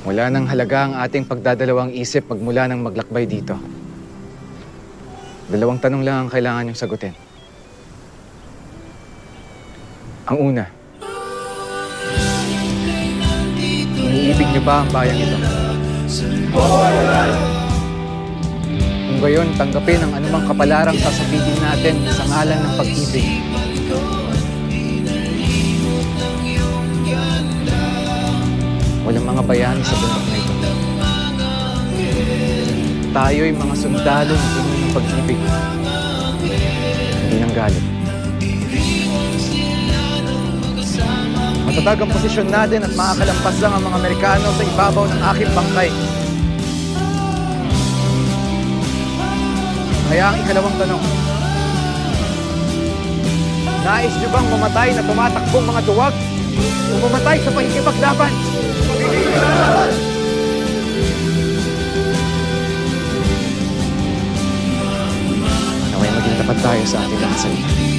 Wala nang halaga ang ating pagdadalawang isip magmula nang maglakbay dito. 2 tanong lang ang kailangan niyong sagutin. Ang una, iniibig niyo ba ang bayang ito? Kung gayon, tanggapin ang anumang kapalarang sasabihin natin sa ngalan ng pag-ibig. Walang mga bayani sa bundok na ito. Tayo'y mga sundalo ng puno ng pag-ibig. Hindi ng galit. Matatag ang posisyon natin at makakalampas lang ang mga Amerikano sa ibabaw ng aking bangkay. Kaya ang ikalawang tanong, nais niyo bang mamatay na tumatakbong mga duwag o mamatay sa pakikipaglaban? Naway maging tapat tayo sa ating mga salita.